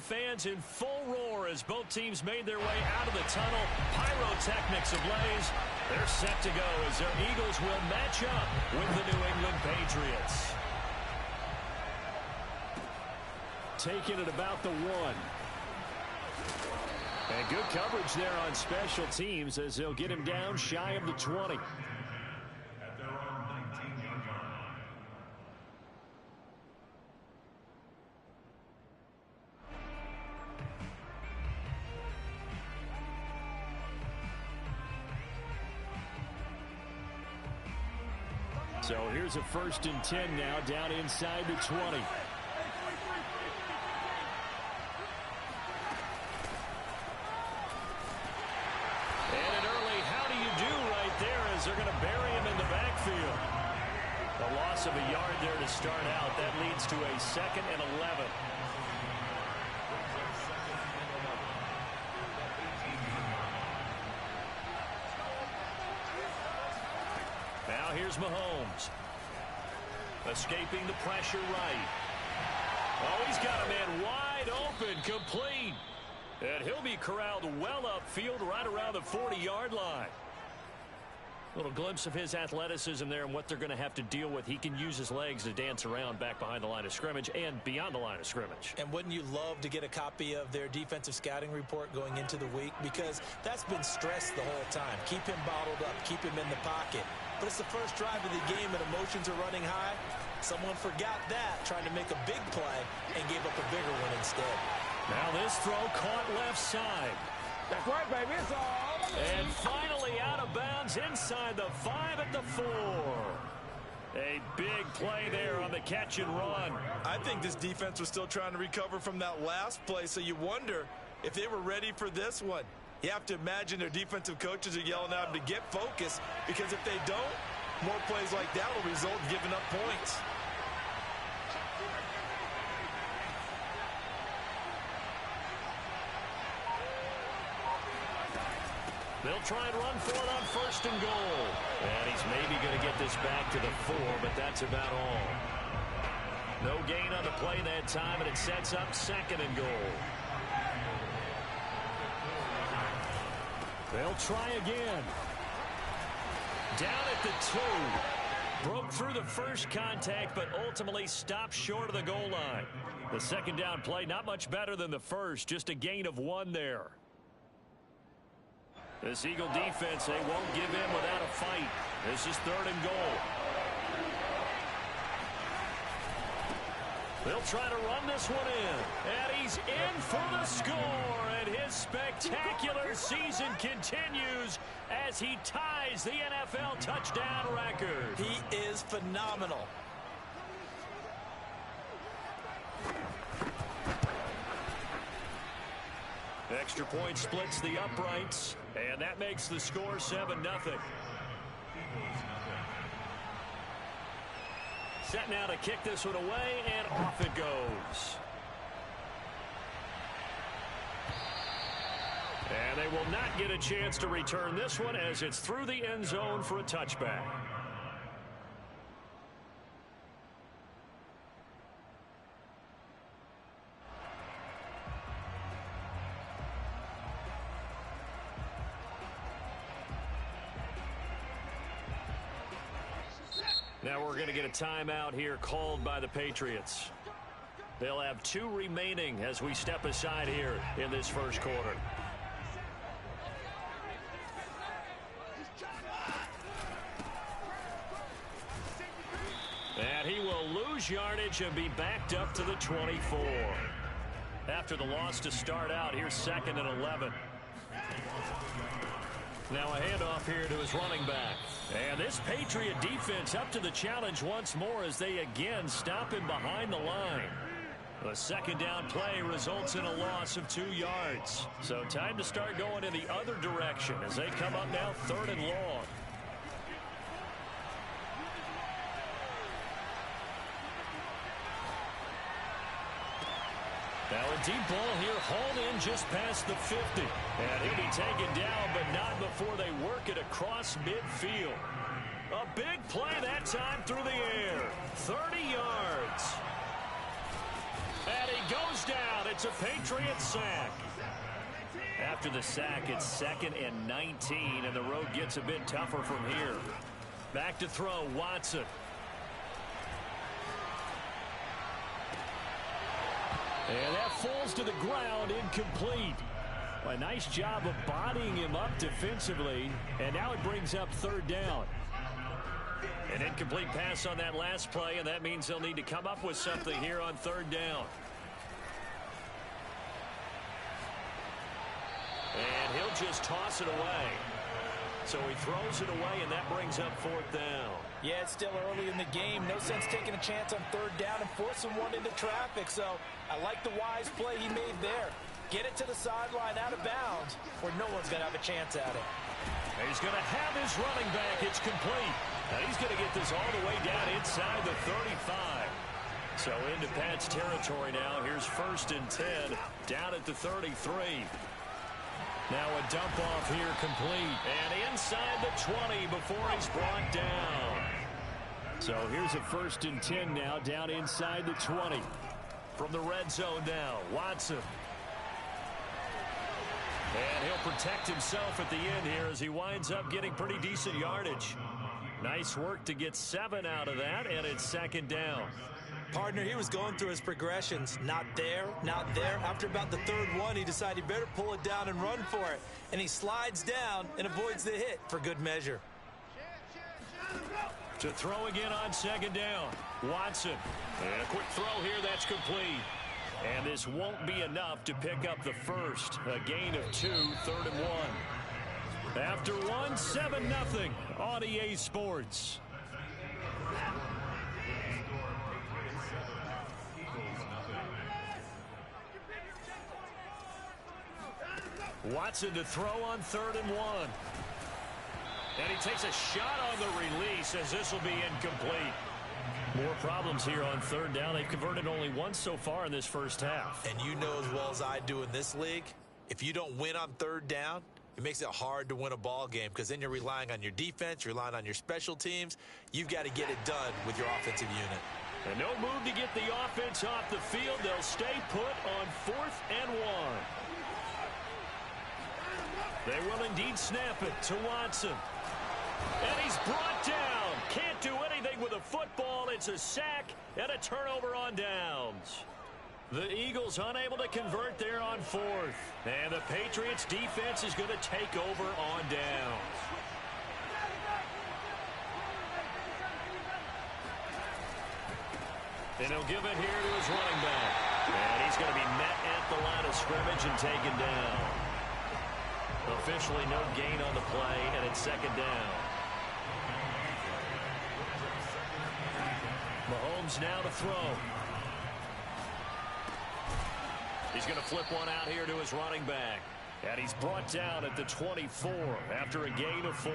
fans in full roar as both teams made their way out of the tunnel. Pyrotechnics ablaze. They're set to go as their Eagles will match up with the New England Patriots. Taking it about the 1. And good coverage there on special teams as they'll get him down shy of the 20. So here's a 1st and 10 now down inside the 20. They're going to bury him in the backfield. A loss of a yard there to start out. That leads to a 2nd and 11. Now here's Mahomes. Escaping the pressure right. Oh, he's got a man wide open, complete. And he'll be corralled well upfield right around the 40-yard line. A little glimpse of his athleticism there and what they're going to have to deal with. He can use his legs to dance around back behind the line of scrimmage and beyond the line of scrimmage. And wouldn't you love to get a copy of their defensive scouting report going into the week? Because that's been stressed the whole time. Keep him bottled up. Keep him in the pocket. But it's the first drive of the game and emotions are running high. Someone forgot that, trying to make a big play and gave up a bigger one instead. Now this throw caught left side. That's right, baby. It's all. And finally out of bounds inside the 5 at the 4. A big play there on the catch and run. I think this defense was still trying to recover from that last play, so you wonder if they were ready for this one. You have to imagine their defensive coaches are yelling at them to get focused, because if they don't, more plays like that will result in giving up points. They'll try and run for it on 1st and goal. And he's maybe going to get this back to the 4, but that's about all. No gain on the play that time, and it sets up 2nd and goal. They'll try again. Down at the 2. Broke through the first contact, but ultimately stopped short of the goal line. The 2nd down play, not much better than the first, just a gain of 1 there. This Eagle defense, they won't give in without a fight. This is 3rd and goal. They'll try to run this one in. And he's in for the score. And his spectacular season continues as he ties the NFL touchdown record. He is phenomenal. Extra point splits the uprights, and that makes the score 7-0. Set now to kick this one away, and off it goes. And they will not get a chance to return this one as it's through the end zone for a touchback. Now we're going to get a timeout here called by the Patriots. They'll have 2 remaining as we step aside here in this first quarter. And he will lose yardage and be backed up to the 24. After the loss to start out, here's 2nd and 11. Now a handoff here to his running back. And this Patriot defense up to the challenge once more as they again stop him behind the line. The 2nd down play results in a loss of 2 yards. So time to start going in the other direction as they come up now 3rd and long. Now a deep ball here hauled in just past the 50. And he'll be taken down, but not before they work it across midfield. A big play that time through the air. 30 yards. And he goes down it's a Patriot sack. After the sack, it's 2nd and 19, and the road gets a bit tougher from here. Back to throw, Watson. And that falls to the ground, incomplete. A nice job of bodying him up defensively, and now it brings up 3rd down. An incomplete pass on that last play, and that means they'll need to come up with something here on 3rd down. And he'll just toss it away. So he throws it away, and that brings up 4th down. Yeah, it's still early in the game. No sense taking a chance on 3rd down and forcing one into traffic. So I like the wise play he made there. Get it to the sideline out of bounds where no one's going to have a chance at it. He's going to have his running back. It's complete. Now he's going to get this all the way down inside the 35. So into Pat's territory now. Here's 1st and 10 down at the 33. Now a dump off here complete. And inside the 20 before he's brought down. So here's a 1st and 10 now down inside the 20. From the red zone now, Watson. And he'll protect himself at the end here as he winds up getting pretty decent yardage. Nice work to get 7 out of that, and it's 2nd down. Partner, he was going through his progressions. Not there, not there. After about the 3rd one, he decided he better pull it down and run for it. And he slides down and avoids the hit for good measure. To throw again on 2nd down. Watson. And a quick throw here, that's complete. And this won't be enough to pick up the first. A gain of 2, 3rd and 1. After 1, 7-0 on EA Sports. Watson to throw on 3rd and 1. And he takes a shot on the release as this will be incomplete. More problems here on 3rd down. They've converted only once so far in this first half. And you know as well as I do in this league, if you don't win on 3rd down, it makes it hard to win a ball game because then you're relying on your defense, you're relying on your special teams. You've got to get it done with your offensive unit. And no move to get the offense off the field. They'll stay put on 4th and 1. They will indeed snap it to Watson. And he's brought down. Can't do anything with a football. It's a sack and a turnover on downs. The Eagles unable to convert there on 4th. And the Patriots defense is going to take over on downs. And he'll give it here to his running back. And he's going to be met at the line of scrimmage and taken down. Officially no gain on the play, and it's 2nd down. Mahomes now to throw. He's going to flip one out here to his running back. And he's brought down at the 24 after a gain of 4.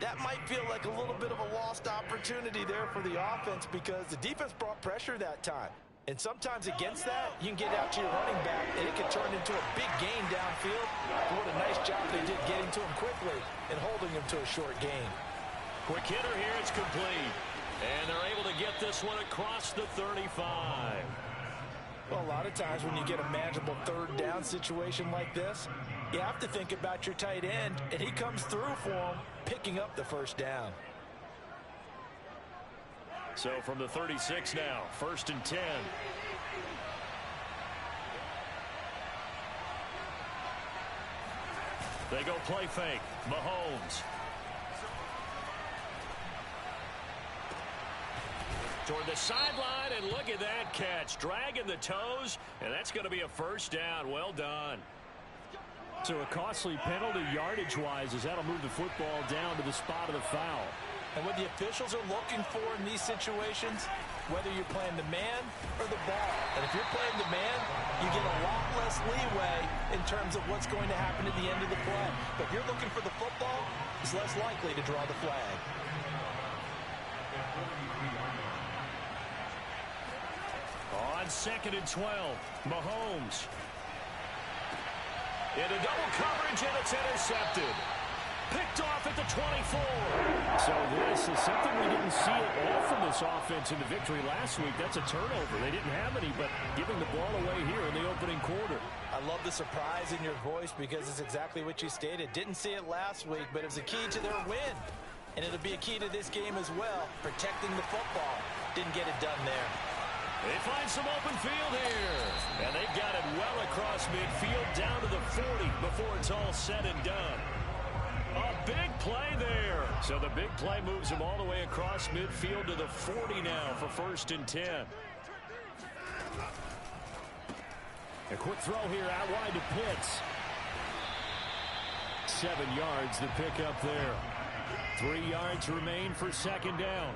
That might feel like a little bit of a lost opportunity there for the offense because the defense brought pressure that time. And sometimes against that, you can get out to your running back, and it can turn into a big gain downfield. What a nice job they did getting to him quickly and holding him to a short gain. Quick hitter here, it's complete. And they're able to get this one across the 35. Well, a lot of times when you get a manageable 3rd down situation like this, you have to think about your tight end, and he comes through for him, picking up the 1st down. So from the 36 now, 1st and 10. They go play fake. Mahomes. Toward the sideline, and look at that catch. Dragging the toes, and that's going to be a 1st down. Well done. So a costly penalty yardage-wise as that'll move the football down to the spot of the foul. And what the officials are looking for in these situations, whether you're playing the man or the ball. And if you're playing the man, you get a lot less leeway in terms of what's going to happen at the end of the play. But if you're looking for the football, it's less likely to draw the flag. On 2nd and 12, Mahomes. Into double coverage, and it's intercepted. Picked off at the 24. So this is something we didn't see at all from this offense in the victory last week. That's a turnover. They didn't have any, but giving the ball away here in the opening quarter. I love the surprise in your voice because it's exactly what you stated. Didn't see it last week, but it was a key to their win. And it'll be a key to this game as well, protecting the football. Didn't get it done there. They find some open field here. And they've got it well across midfield down to the 40 before it's all said and done. A big play there. So the big play moves him all the way across midfield to the 40 now for 1st and 10. A quick throw here out wide to Pitts. 7 yards the pick up there. 3 yards remain for 2nd down.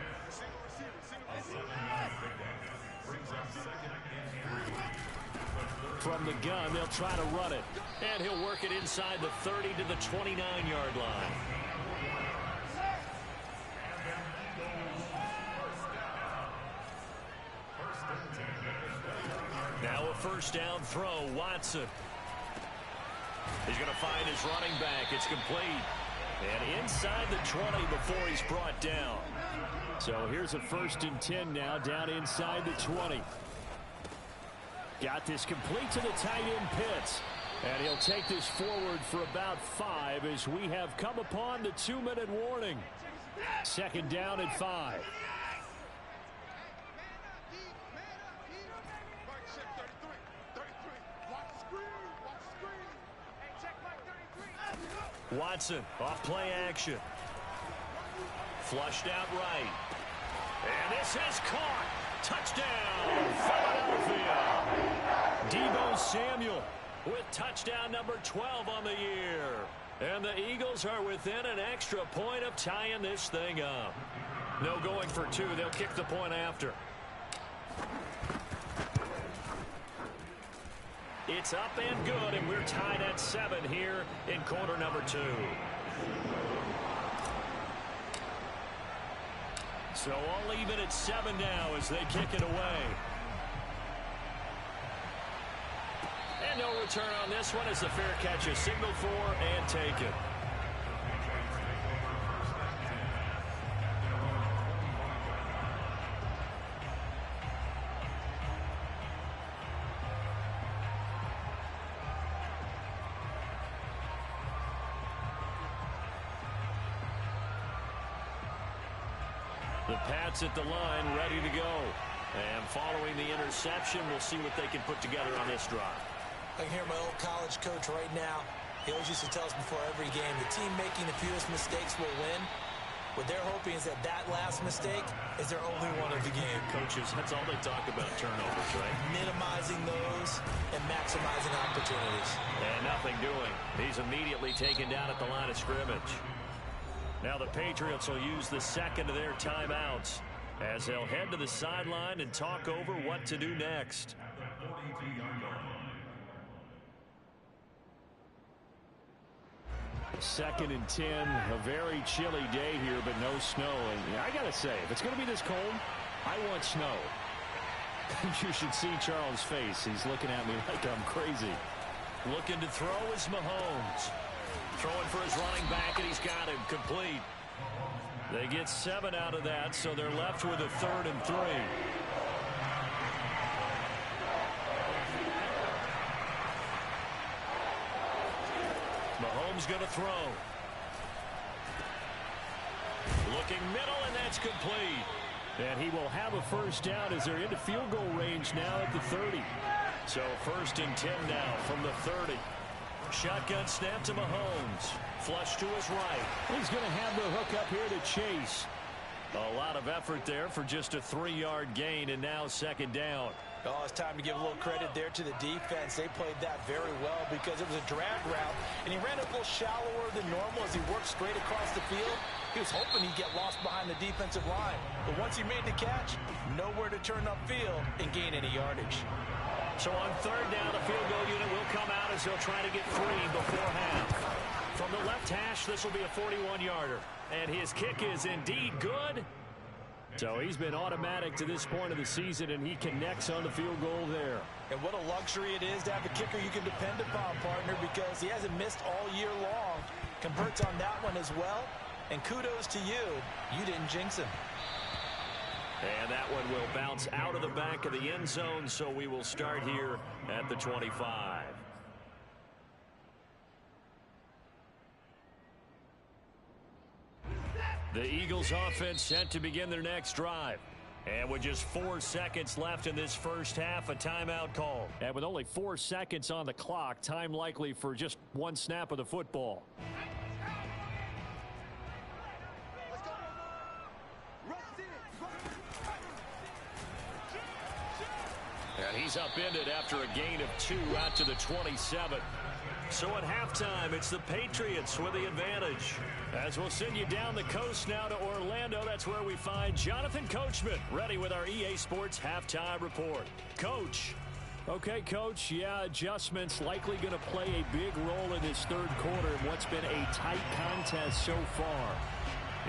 From the gun, they'll try to run it. And he'll work it inside the 30 to the 29-yard line. Now a 1st down throw, Watson. He's going to find his running back. It's complete. And inside the 20 before he's brought down. So here's a 1st and 10 now, down inside the 20. Got this complete to the tight end, Pitts. And he'll take this forward for about 5 as we have come upon the 2-minute warning. 2nd down at 5. Watson off play action. Flushed out right. And this is caught. Touchdown, Philadelphia. Deebo Samuel with touchdown number 12 on the year. And the Eagles are within an extra point of tying this thing up. No going for 2. They'll kick the point after. It's up and good, and we're tied at 7 here in quarter number 2. So all even at 7 now as they kick it away. And no return on this one as the fair catch is signaled for and taken. The Pats at the line, ready to go. And following the interception, we'll see what they can put together on this drive. I can hear my old college coach right now. He always used to tell us before every game, the team making the fewest mistakes will win. What they're hoping is that that last mistake is their only one of the game. Coaches, that's all they talk about, turnovers, right? Minimizing those and maximizing opportunities. And nothing doing. He's immediately taken down at the line of scrimmage. Now the Patriots will use the second of their timeouts as they'll head to the sideline and talk over what to do next. Second and 10, a very chilly day here, but no snow. And I got to say, if it's going to be this cold, I want snow. You should see Charles' face. He's looking at me like I'm crazy. Looking to throw is Mahomes. Throwing for his running back, and he's got him complete. They get 7 out of that, so they're left with a 3rd and 3. Mahomes going to throw. Looking middle, and that's complete. And he will have a 1st down as they're into field goal range now at the 30. So 1st and 10 now from the 30. Shotgun snap to Mahomes. Flush to his right. He's going to have the hook up here to Chase. A lot of effort there for just a 3-yard gain, and now 2nd down. Oh, it's time to give a little credit there to the defense. They played that very well because it was a drag route, and he ran a little shallower than normal as he worked straight across the field. He was hoping he'd get lost behind the defensive line. But once he made the catch, nowhere to turn upfield and gain any yardage. So on 3rd down, the field goal unit will come out as they'll try to get 3 before half. From the left hash, this will be a 41-yarder. And his kick is indeed good. So he's been automatic to this point of the season, and he connects on the field goal there. And what a luxury it is to have a kicker you can depend upon, partner, because he hasn't missed all year long. Converts on that one as well. And kudos to you. You didn't jinx him. And that one will bounce out of the back of the end zone, so we will start here at the 25. The Eagles offense set to begin their next drive. And with just 4 seconds left in this first half, a timeout call. And with only 4 seconds on the clock, time likely for just one snap of the football. And he's upended after a gain of 2 out to the 27. So at halftime, it's the Patriots with the advantage. As we'll send you down the coast now to Orlando, that's where we find Jonathan Coachman, ready with our EA Sports halftime report. Coach. Okay, Coach, yeah, adjustments likely going to play a big role in this third quarter in what's been a tight contest so far.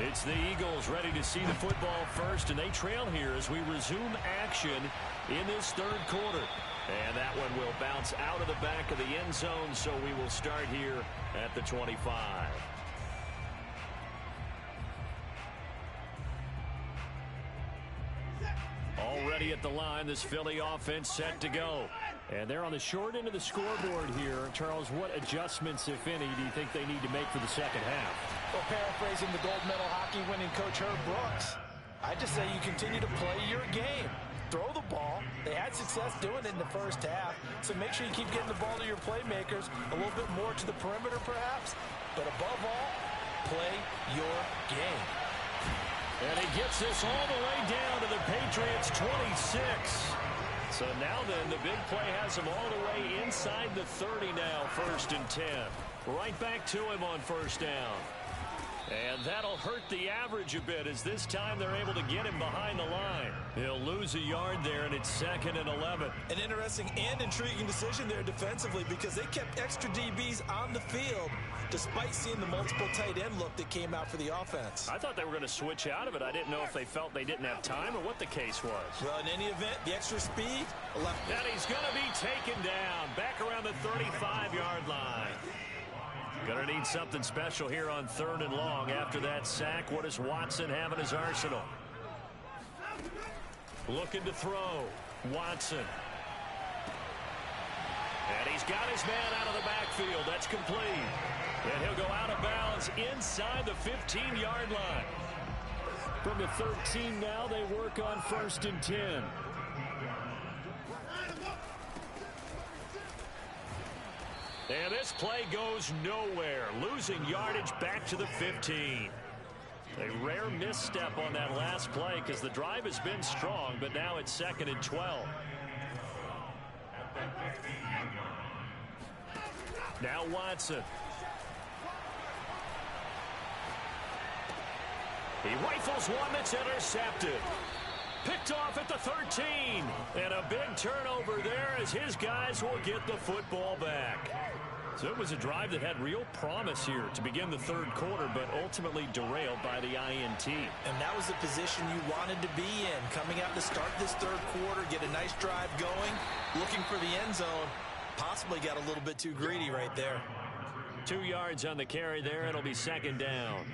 It's the Eagles ready to see the football first, and they trail here as we resume action in this third quarter. And that one will bounce out of the back of the end zone, so we will start here at the 25. Already at the line, this Philly offense set to go. And they're on the short end of the scoreboard here. Charles, what adjustments, if any, do you think they need to make for the second half? Well, paraphrasing the gold medal hockey winning coach Herb Brooks, I just say you continue to play your game. Throw the ball. They had success doing it in the first half, so make sure you keep getting the ball to your playmakers, a little bit more to the perimeter perhaps, but above all, play your game. And he gets this all the way down to the Patriots' 26. So now then, the big play has him all the way inside the 30 now, 1st and 10. Right back to him on first down. And that'll hurt the average a bit as this time they're able to get him behind the line. He'll lose a yard there, and it's 2nd and 11. An interesting and intriguing decision there defensively because they kept extra DBs on the field despite seeing the multiple tight end look that came out for the offense. I thought they were going to switch out of it. I didn't know if they felt they didn't have time or what the case was. Well, in any event, the extra speed left. And he's going to be taken down back around the 35-yard line. Going to need something special here on 3rd and long. After that sack, what does Watson have in his arsenal? Looking to throw. Watson. And he's got his man out of the backfield. That's complete. And he'll go out of bounds inside the 15-yard line. From the 13 now, they work on 1st and 10. And this play goes nowhere. Losing yardage back to the 15. A rare misstep on that last play because the drive has been strong, but now it's 2nd and 12. Now Watson. He rifles one that's intercepted. Picked off at the 13. And a big turnover there as his guys will get the football back. So it was a drive that had real promise here to begin the third quarter, but ultimately derailed by the INT. And that was the position you wanted to be in. Coming out to start this third quarter, get a nice drive going, looking for the end zone. Possibly got a little bit too greedy right there. 2 yards on the carry there. It'll be 2nd down.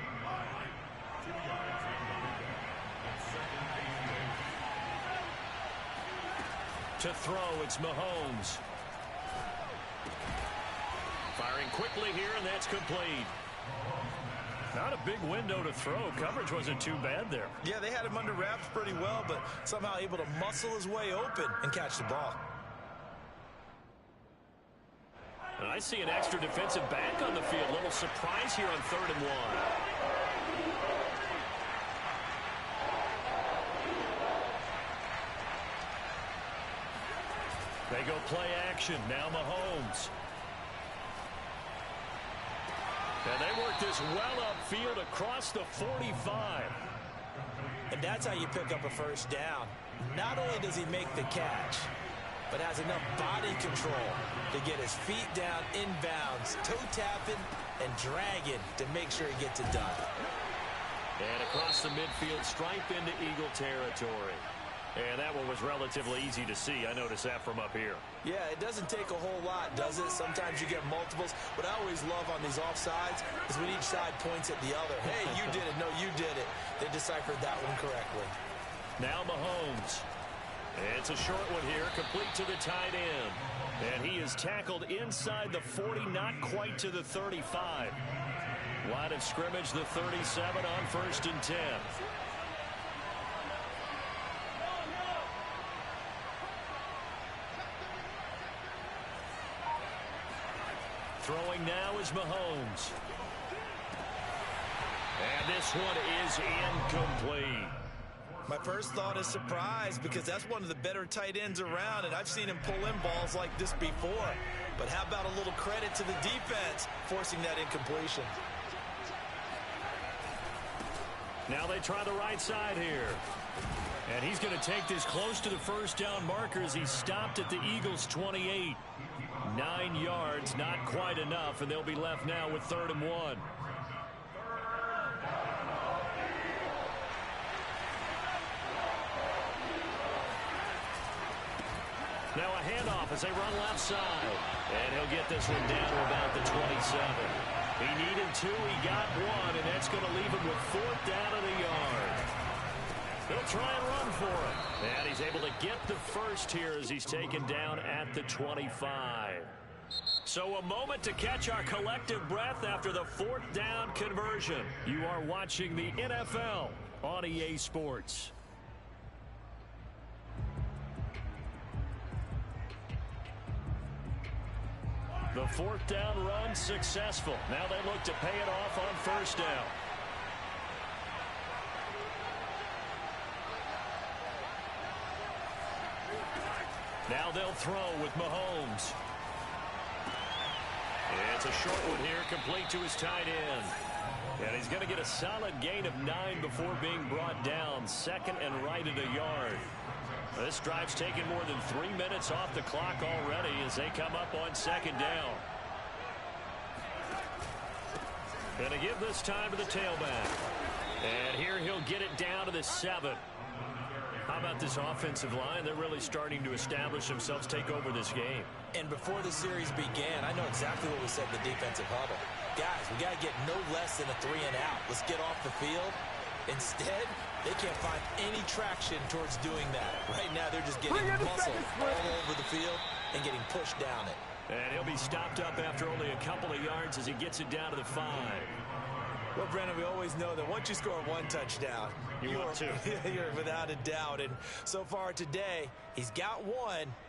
To throw, it's Mahomes. Firing quickly here, and that's complete. Not a big window to throw. Coverage wasn't too bad there. Yeah, they had him under wraps pretty well, but somehow able to muscle his way open and catch the ball. And I see an extra defensive back on the field. A little surprise here on 3rd and 1. They go play action. Now Mahomes. And they work this well upfield across the 45. And that's how you pick up a first down. Not only does he make the catch, but has enough body control to get his feet down inbounds, toe tapping and dragging to make sure he gets it done. And across the midfield stripe into Eagle territory. And that one was relatively easy to see. I noticed that from up here. Yeah, it doesn't take a whole lot, does it? Sometimes you get multiples. What I always love on these offsides is when each side points at the other. Hey, you did it. No, you did it. They deciphered that one correctly. Now Mahomes. It's a short one here, complete to the tight end. And he is tackled inside the 40, not quite to the 35. Line of scrimmage, the 37 on 1st and 10. Throwing now is Mahomes. And this one is incomplete. My first thought is surprise because that's one of the better tight ends around, and I've seen him pull in balls like this before. But how about a little credit to the defense forcing that incompletion? Now they try the right side here. And he's going to take this close to the first down marker as he's stopped at the Eagles' 28. 9 yards, not quite enough, and they'll be left now with 3rd and 1. Now a handoff as they run left side. And he'll get this one down to about the 27. He needed 2, he got 1, and that's going to leave him with 4th down at a yard. They'll try and run for it. And he's able to get the first here as he's taken down at the 25. So a moment to catch our collective breath after the 4th down conversion. You are watching the NFL on EA Sports. The 4th down run successful. Now they look to pay it off on 1st down. Now they'll throw with Mahomes. It's a short one here, complete to his tight end. And he's going to get a solid gain of 9 before being brought down. 2nd and right at a yard. This drive's taken more than 3 minutes off the clock already as they come up on 2nd down. Going to give this time to the tailback. And here he'll get it down to the 7. How about this offensive line? They're really starting to establish themselves, take over this game. And before the series began, I know exactly what we said in the defensive huddle. Guys, we got to get no less than a 3 and out. Let's get off the field. Instead, they can't find any traction towards doing that. Right now, they're just getting muscle all over the field and getting pushed down it. And he'll be stopped up after only a couple of yards as he gets it down to the 5. Well, Brandon, we always know that once you score 1 touchdown, you want 2. You're without a doubt. And so far today, he's got 1,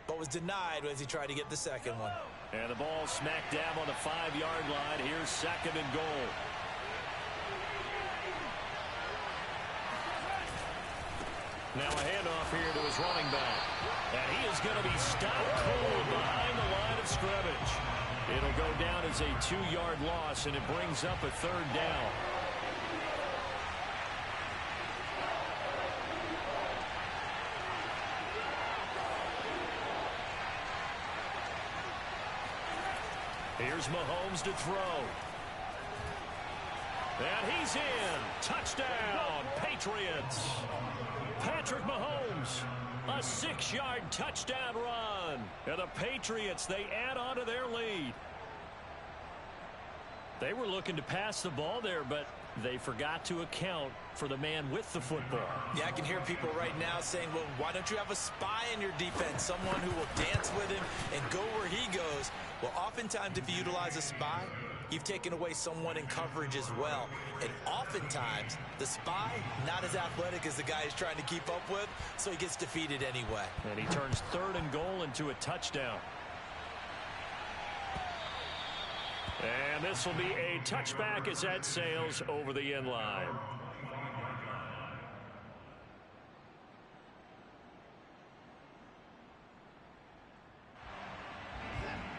but was denied as he tried to get the 2nd one. And the ball smack dab on the 5-yard line. Here's 2nd and goal. Now a handoff here to his running back. And he is going to be stopped cold behind the line of scrimmage. It'll go down as a 2-yard loss, and it brings up a 3rd down. Here's Mahomes to throw. And he's in. Touchdown, Patriots. Patrick Mahomes, a 6-yard touchdown run. And the Patriots, they add on to their lead. They were looking to pass the ball there, but they forgot to account for the man with the football. Yeah, I can hear people right now saying, well, why don't you have a spy in your defense, someone who will dance with him and go where he goes? Well, oftentimes if you utilize a spy, you've taken away someone in coverage as well. And oftentimes, the spy, not as athletic as the guy he's trying to keep up with, so he gets defeated anyway. And he turns 3rd and goal into a touchdown. And this will be a touchback as that sails over the end line.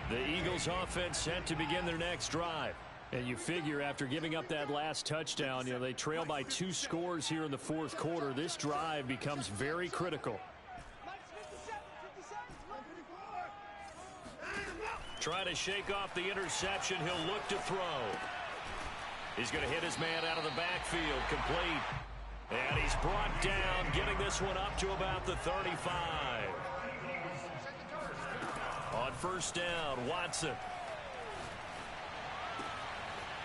The Eagles offense set to begin their next drive. And you figure after giving up that last touchdown, they trail by 2 scores here in the 4th quarter. This drive becomes very critical. Trying to shake off the interception. He'll look to throw. He's going to hit his man out of the backfield, complete. And he's brought down, getting this one up to about the 35. On first down, Watson.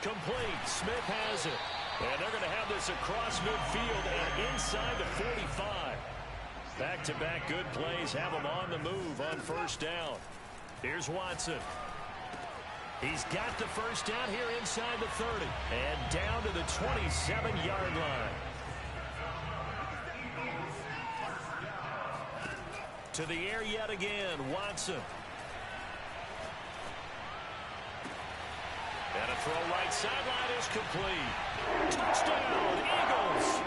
Complete. Smith has it. And they're going to have this across midfield and inside the 45. Back-to-back good plays have him on the move on first down. Here's Watson. He's got the first down here inside the 30. And down to the 27-yard line. To the air yet again, Watson. And a throw right sideline is complete. Touchdown, Eagles.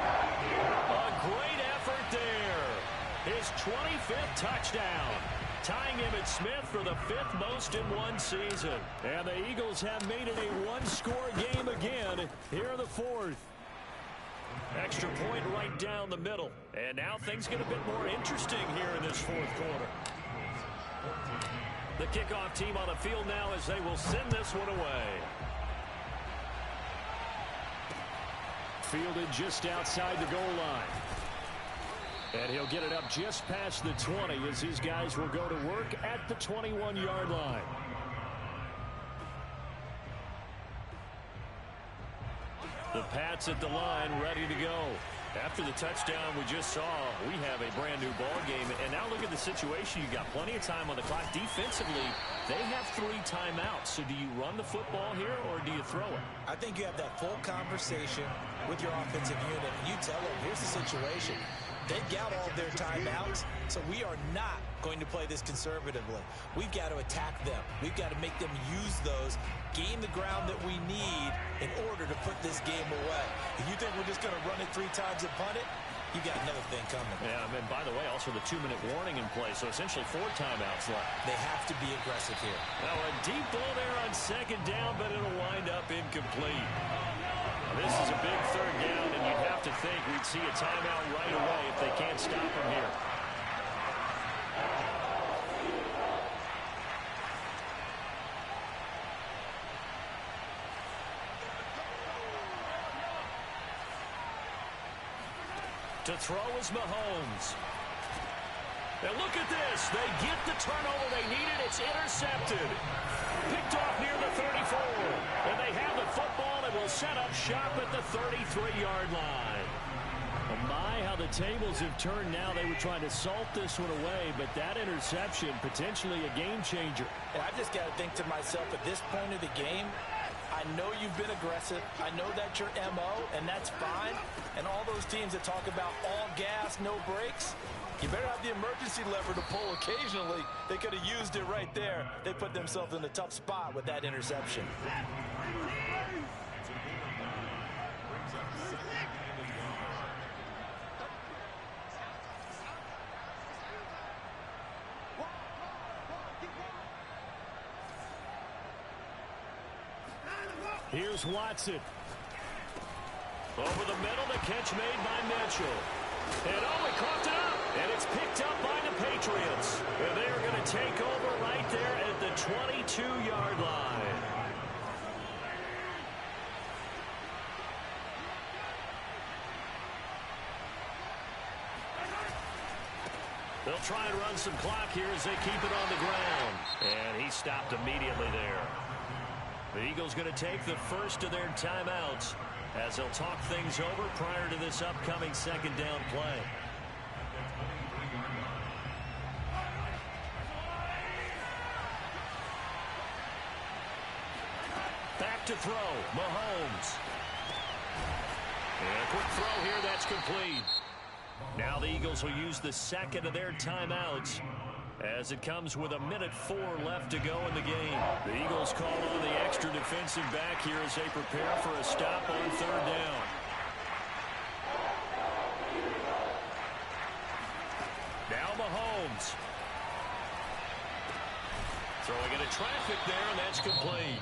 A great effort there. His 25th touchdown. Tying Emmitt Smith for the 5th most in one season. And the Eagles have made it a one-score game again here in the 4th. Extra point right down the middle. And now things get a bit more interesting here in this 4th quarter. The kickoff team on the field now as they will send this one away. Fielded just outside the goal line. And he'll get it up just past the 20 as his guys will go to work at the 21-yard line. The Pats at the line, ready to go. After the touchdown we just saw, we have a brand new ball game. And now look at the situation. You got plenty of time on the clock. Defensively, they have 3 timeouts. So do you run the football here or do you throw it? I think you have that full conversation with your offensive unit. And you tell them, here's the situation. They've got all their timeouts, so we are not going to play this conservatively. We've got to attack them. We've got to make them use those, gain the ground that we need in order to put this game away. If you think we're just going to run it 3 times and punt it, you got another thing coming. Yeah, and by the way, also the 2-minute warning in play, so essentially 4 timeouts left. They have to be aggressive here. Now a deep ball there on second down, but it'll wind up incomplete. This is a big 3rd down, and you'd have to think we'd see a timeout right away if they can't stop him here. To throw is Mahomes. And look at this. They get the turnover they needed. It's intercepted. Picked off near the 34. And they have the football and will set up shop at the 33-yard line. Oh my, how the tables have turned now. They were trying to salt this one away, but that interception, potentially a game changer. And I just got to think to myself, at this point of the game, I know you've been aggressive. I know that's your MO, and that's fine. And all those teams that talk about all gas, no brakes, you better have the emergency lever to pull occasionally. They could have used it right there. They put themselves in a tough spot with that interception. Here's Watson. Over the middle, the catch made by Mitchell. And he coughed it up. And it's picked up by the Patriots. And they are going to take over right there at the 22-yard line. They'll try and run some clock here as they keep it on the ground. And he stopped immediately there. The Eagles going to take the first of their timeouts as they'll talk things over prior to this upcoming 2nd down play. Back to throw, Mahomes. And a quick throw here, that's complete. Now the Eagles will use the 2nd of their timeouts as it comes with 1:04 left to go in the game. The Eagles call on the extra defensive back here as they prepare for a stop on 3rd down. Now Mahomes. Throwing into traffic there, and that's complete.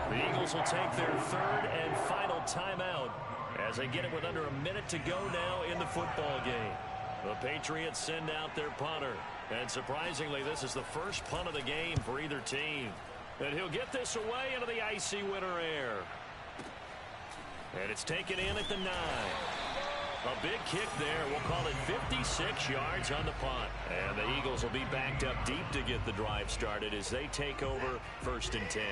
The Eagles will take their 3rd and final timeout as they get it with under 1 minute to go now in the football game. The Patriots send out their punter. And surprisingly, this is the first punt of the game for either team. And he'll get this away into the icy winter air. And it's taken in at the 9. A big kick there. We'll call it 56 yards on the punt. And the Eagles will be backed up deep to get the drive started as they take over 1st and 10.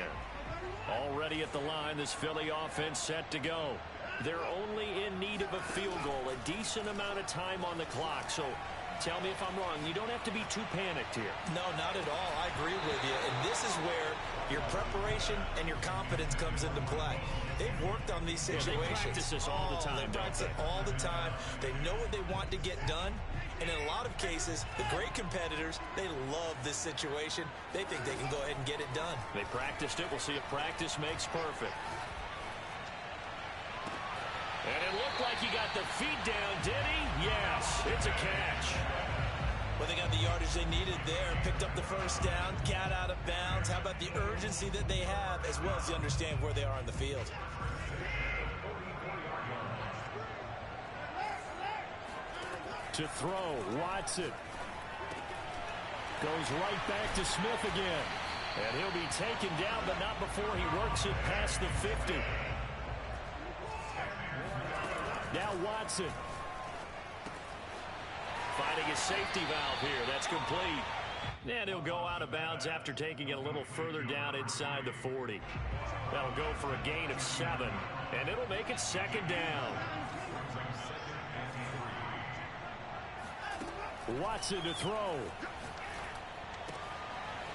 Already at the line, this Philly offense set to go. They're only in need of a field goal, a decent amount of time on the clock. So tell me if I'm wrong. You don't have to be too panicked here. No, not at all. I agree with you. And this is where your preparation and your confidence comes into play. They've worked on these situations. Yeah, they practice this all the time, They practice it all the time. They know what they want to get done. And in a lot of cases, the great competitors, they love this situation. They think they can go ahead and get it done. They practiced it. We'll see if practice makes perfect. And it looked like he got the feet down, did he? Yes, it's a catch. Well, they got the yardage they needed there, picked up the first down, got out of bounds. How about the urgency that they have, as well as they understand where they are on the field? To throw, Watson. Goes right back to Smith again. And he'll be taken down, but not before he works it past the 50. Now Watson. Finding his safety valve here. That's complete. And he'll go out of bounds after taking it a little further down inside the 40. That'll go for a gain of 7. And it'll make it 2nd down. Watson to throw.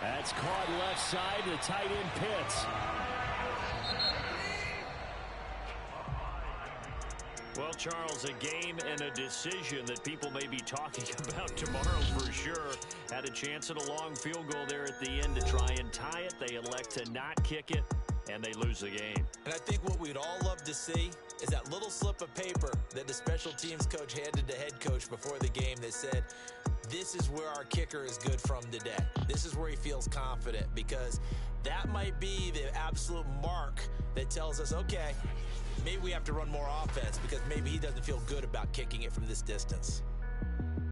That's caught left side to tight end Pitts. Well, Charles, a game and a decision that people may be talking about tomorrow for sure. Had a chance at a long field goal there at the end to try and tie it. They elect to not kick it, and they lose the game. And I think what we'd all love to see is that little slip of paper that the special teams coach handed to head coach before the game that said, this is where our kicker is good from today. This is where he feels confident, because that might be the absolute mark that tells us, okay, maybe we have to run more offense because maybe he doesn't feel good about kicking it from this distance.